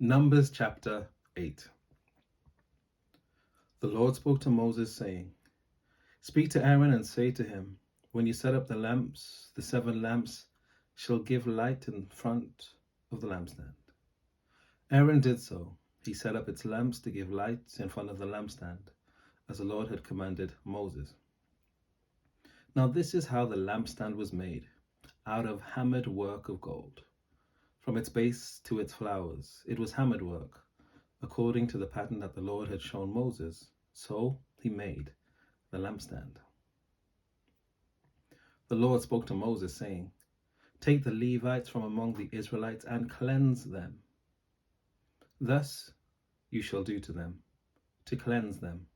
Numbers chapter 8. The Lord spoke to Moses, saying, Speak to Aaron and say to him, When you set up the lamps, the 7 lamps shall give light in front of the lampstand. Aaron did so. He set up its lamps to give light in front of the lampstand, as the Lord had commanded Moses. Now this is how the lampstand was made, out of hammered work of gold. From its base to its flowers, it was hammered work, according to the pattern that the Lord had shown Moses. So he made the lampstand. The Lord spoke to Moses, saying, Take the Levites from among the Israelites and cleanse them. Thus you shall do to them, to cleanse them.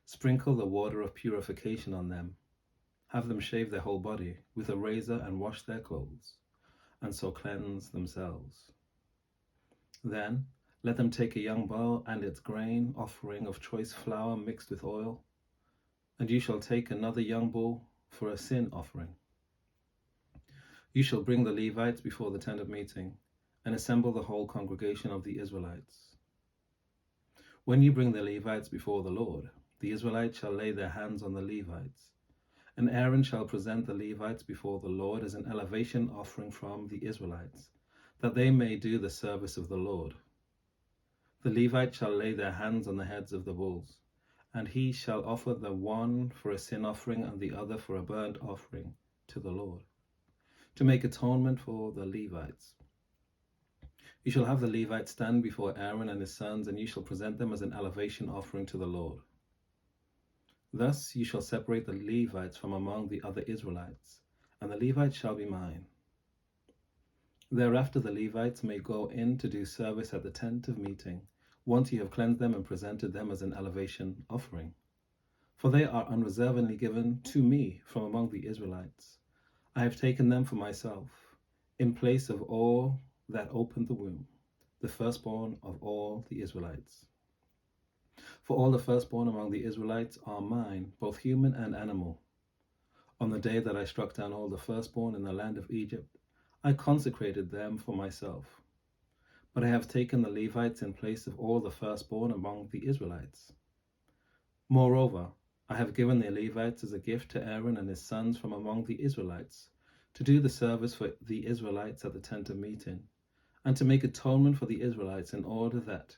Sprinkle the water of purification on them. Have them shave their whole body with a razor and wash their clothes, and so cleanse themselves. Then let them take a young bull and its grain offering of choice flour mixed with oil, and you shall take another young bull for a sin offering. You shall bring the Levites before the tent of meeting, and assemble the whole congregation of the Israelites. When you bring the Levites before the Lord, the Israelites shall lay their hands on the Levites, and Aaron shall present the Levites before the Lord as an elevation offering from the Israelites, that they may do the service of the Lord. The Levites shall lay their hands on the heads of the bulls, and he shall offer the one for a sin offering and the other for a burnt offering to the Lord, to make atonement for the Levites. You shall have the Levites stand before Aaron and his sons, and you shall present them as an elevation offering to the Lord. Thus you shall separate the Levites from among the other Israelites, and the Levites shall be mine. Thereafter the Levites may go in to do service at the tent of meeting, once you have cleansed them and presented them as an elevation offering. For they are unreservedly given to me from among the Israelites. I have taken them for myself, in place of all that opened the womb, the firstborn of all the Israelites. For all the firstborn among the Israelites are mine, both human and animal. On the day that I struck down all the firstborn in the land of Egypt, I consecrated them for myself. But I have taken the Levites in place of all the firstborn among the Israelites. Moreover, I have given the Levites as a gift to Aaron and his sons from among the Israelites, to do the service for the Israelites at the tent of meeting, and to make atonement for the Israelites, in order that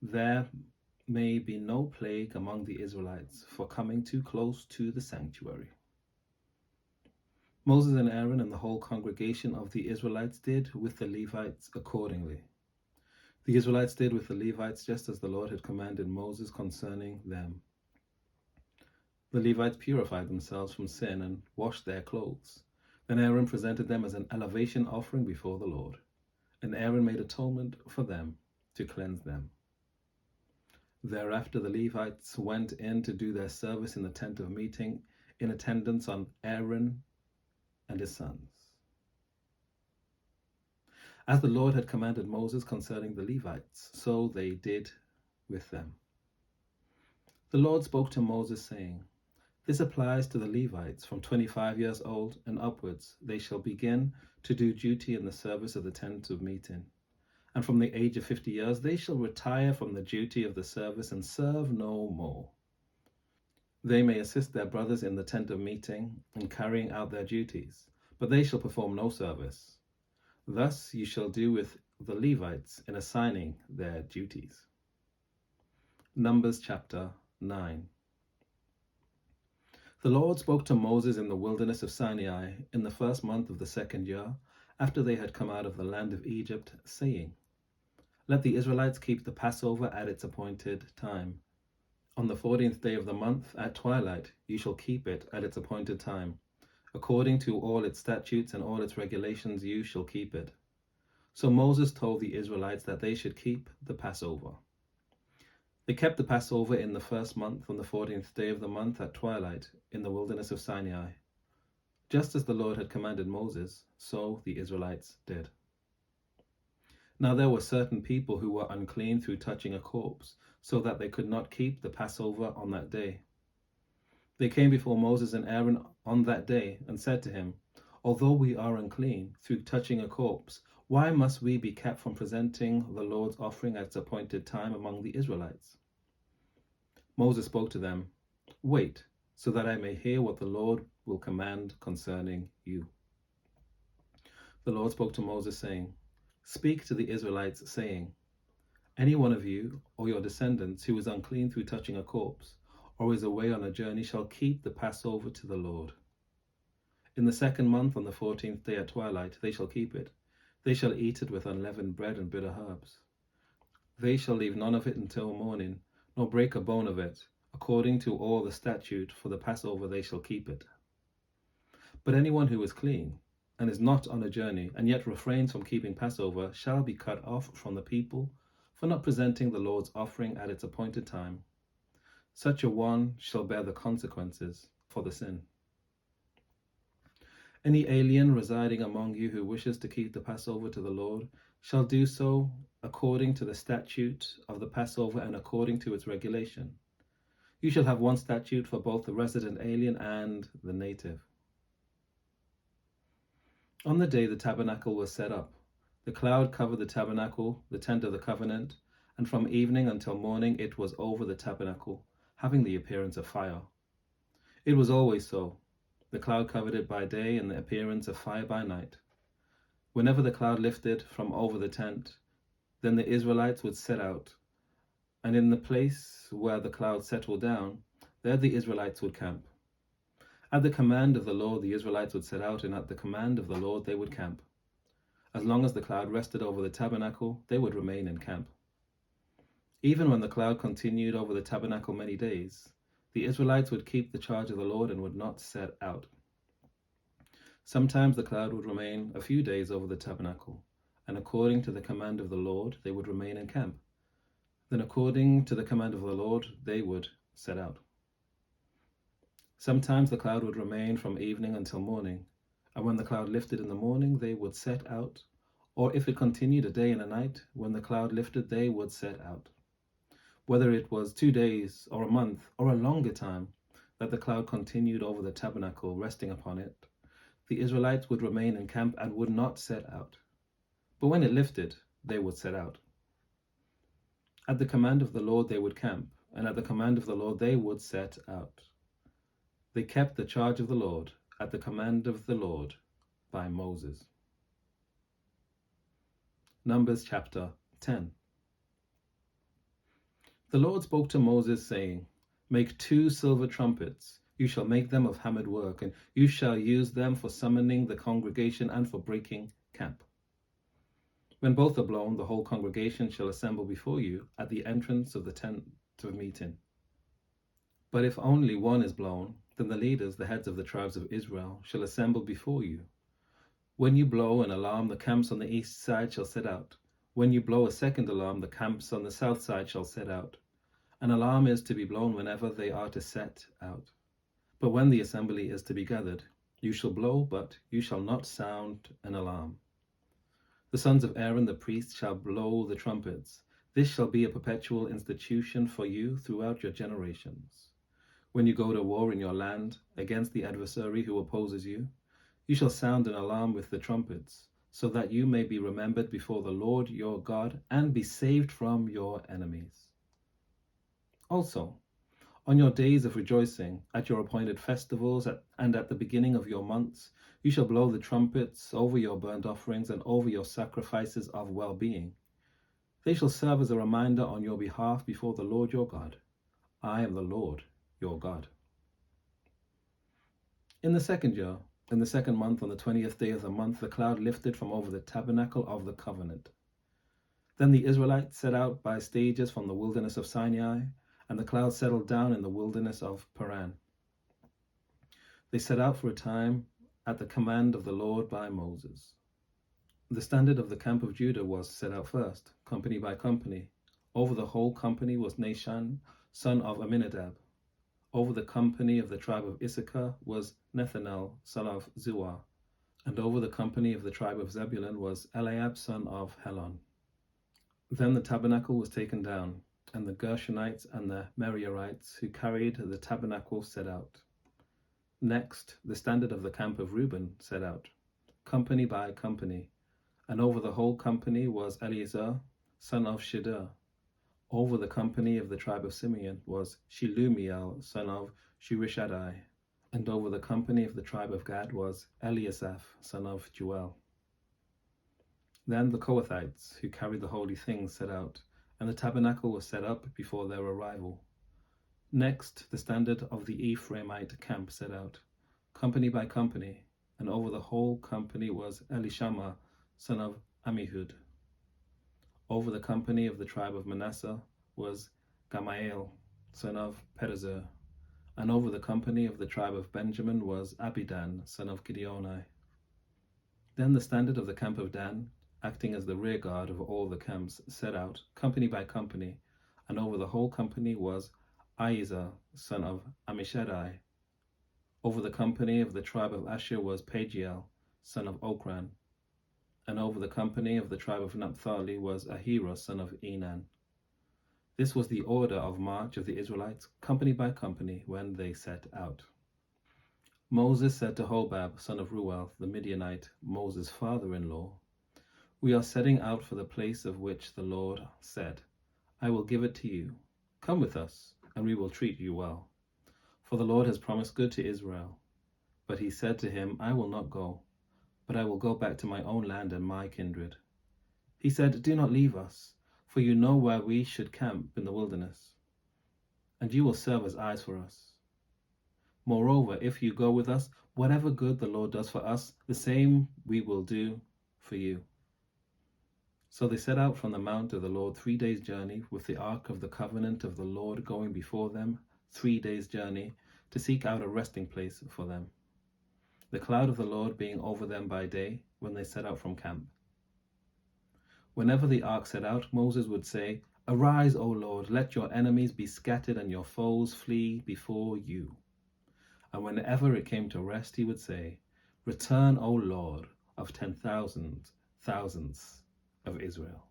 there may be no plague among the Israelites for coming too close to the sanctuary. Moses and Aaron and the whole congregation of the Israelites did with the Levites accordingly. The Israelites did with the Levites just as the Lord had commanded Moses concerning them. The Levites purified themselves from sin and washed their clothes. Then Aaron presented them as an elevation offering before the Lord, and Aaron made atonement for them to cleanse them. Thereafter the Levites went in to do their service in the tent of meeting, in attendance on Aaron and his sons, as the Lord had commanded Moses concerning the Levites, so they did with them. The Lord spoke to Moses, saying, This applies to the Levites from 25 years old and upwards. They shall begin to do duty in the service of the tent of meeting. And from the age of 50 years they shall retire from the duty of the service and serve no more. They may assist their brothers in the tent of meeting in carrying out their duties, but they shall perform no service. Thus you shall do with the Levites in assigning their duties. Numbers chapter 9. The Lord spoke to Moses in the wilderness of Sinai in the 1st month of the 2nd year, after they had come out of the land of Egypt, saying, Let the Israelites keep the Passover at its appointed time. On the 14th day of the month, at twilight, you shall keep it at its appointed time. According to all its statutes and all its regulations, you shall keep it. So Moses told the Israelites that they should keep the Passover. They kept the Passover in the 1st month on the 14th day of the month at twilight in the wilderness of Sinai. Just as the Lord had commanded Moses, so the Israelites did. Now there were certain people who were unclean through touching a corpse, so that they could not keep the Passover on that day. They came before Moses and Aaron on that day and said to him, Although we are unclean through touching a corpse, Why must we be kept from presenting the Lord's offering at its appointed time among the Israelites? Moses spoke to them, Wait, so that I may hear what the Lord will command concerning you. The Lord spoke to Moses, saying, Speak to the Israelites, saying, Any one of you or your descendants who is unclean through touching a corpse, or is away on a journey, shall keep the Passover to the Lord. In the 2nd month, on the 14th day at twilight, they shall keep it. They shall eat it with unleavened bread and bitter herbs. They shall leave none of it until morning, nor break a bone of it. According to all the statute for the Passover they shall keep it. But anyone who is clean, and is not on a journey, and yet refrains from keeping Passover, shall be cut off from the people for not presenting the Lord's offering at its appointed time. Such a one shall bear the consequences for the sin. Any alien residing among you who wishes to keep the Passover to the Lord shall do so according to the statute of the Passover and according to its regulation. You shall have one statute for both the resident alien and the native. On the day the tabernacle was set up, the cloud covered the tabernacle, the tent of the covenant, and from evening until morning it was over the tabernacle, having the appearance of fire. It was always so. The cloud covered it by day, and the appearance of fire by night. Whenever the cloud lifted from over the tent, then the Israelites would set out, and in the place where the cloud settled down, there the Israelites would camp. At the command of the Lord, the Israelites would set out, and at the command of the Lord they would camp. As long as the cloud rested over the tabernacle, they would remain in camp. Even when the cloud continued over the tabernacle many days, the Israelites would keep the charge of the Lord and would not set out. Sometimes the cloud would remain a few days over the tabernacle, and according to the command of the Lord, they would remain in camp. Then according to the command of the Lord, they would set out. Sometimes the cloud would remain from evening until morning, and when the cloud lifted in the morning, they would set out, or if it continued a day and a night, when the cloud lifted, they would set out. Whether it was 2 days or a month or a longer time that the cloud continued over the tabernacle, resting upon it, the Israelites would remain in camp and would not set out. But when it lifted, they would set out. At the command of the Lord they would camp, and at the command of the Lord they would set out. They kept the charge of the Lord at the command of the Lord by Moses. Numbers chapter 10. The Lord spoke to Moses, saying, Make 2 silver trumpets. You shall make them of hammered work, and you shall use them for summoning the congregation and for breaking camp. When both are blown, the whole congregation shall assemble before you at the entrance of the tent of meeting. But if only one is blown, then the leaders, the heads of the tribes of Israel, shall assemble before you. When you blow an alarm, the camps on the east side shall set out. When you blow a second alarm, the camps on the south side shall set out. An alarm is to be blown whenever they are to set out. But when the assembly is to be gathered, you shall blow, but you shall not sound an alarm. The sons of Aaron the priest shall blow the trumpets. This shall be a perpetual institution for you throughout your generations. When you go to war in your land against the adversary who opposes you, you shall sound an alarm with the trumpets, so that you may be remembered before the Lord your God and be saved from your enemies. Also, on your days of rejoicing, at your appointed festivals, and at the beginning of your months, you shall blow the trumpets over your burnt offerings and over your sacrifices of well-being. They shall serve as a reminder on your behalf before the Lord your God. I am the Lord your God. In the 2nd year, in the 2nd month, on the 20th day of the month, the cloud lifted from over the tabernacle of the covenant. Then the Israelites set out by stages from the wilderness of Sinai, and the cloud settled down in the wilderness of Paran. They set out for a time at the command of the Lord by Moses. The standard of the camp of Judah was set out first, company by company. Over the whole company was Nahshon, son of Amminadab. Over the company of the tribe of Issachar was Nethanel, son of Zuar. And over the company of the tribe of Zebulun was Eliab, son of Helon. Then the tabernacle was taken down, and the Gershonites and the Merarites who carried the tabernacle set out. Next, the standard of the camp of Reuben set out, company by company. And over the whole company was Eleazar, son of Shedeur. Over the company of the tribe of Simeon was Shelumiel, son of Shurishadai. And over the company of the tribe of Gad was Eliasaph, son of Juel. Then the Kohathites, who carried the holy things, set out, and the tabernacle was set up before their arrival. Next, the standard of the Ephraimite camp set out, company by company, and over the whole company was Elishama, son of Ammihud. Over the company of the tribe of Manasseh was Gamaliel, son of Pedazur. And over the company of the tribe of Benjamin was Abidan, son of Gideoni. Then the standard of the camp of Dan, acting as the rear guard of all the camps, set out, company by company, and over the whole company was Ahiezer, son of Ammishaddai. Over the company of the tribe of Asher was Pagiel, son of Okran. And over the company of the tribe of Naphtali was Ahira, son of Enan. This was the order of march of the Israelites, company by company, when they set out. Moses said to Hobab, son of Ruel, the Midianite, Moses' father-in-law, "We are setting out for the place of which the Lord said, 'I will give it to you. Come with us, and we will treat you well.' For the Lord has promised good to Israel." But he said to him, "I will not go, but I will go back to my own land and my kindred." He said, "Do not leave us, for you know where we should camp in the wilderness, and you will serve as eyes for us. Moreover, if you go with us, whatever good the Lord does for us, the same we will do for you." So they set out from the mount of the Lord 3 days' journey, with the ark of the covenant of the Lord going before them 3 days' journey, to seek out a resting place for them, the cloud of the Lord being over them by day when they set out from camp. Whenever the ark set out, Moses would say, "Arise, O Lord, let your enemies be scattered and your foes flee before you." And whenever it came to rest, he would say, "Return, O Lord, of 10,000 thousands of Israel."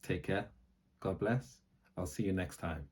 Take care. God bless. I'll see you next time.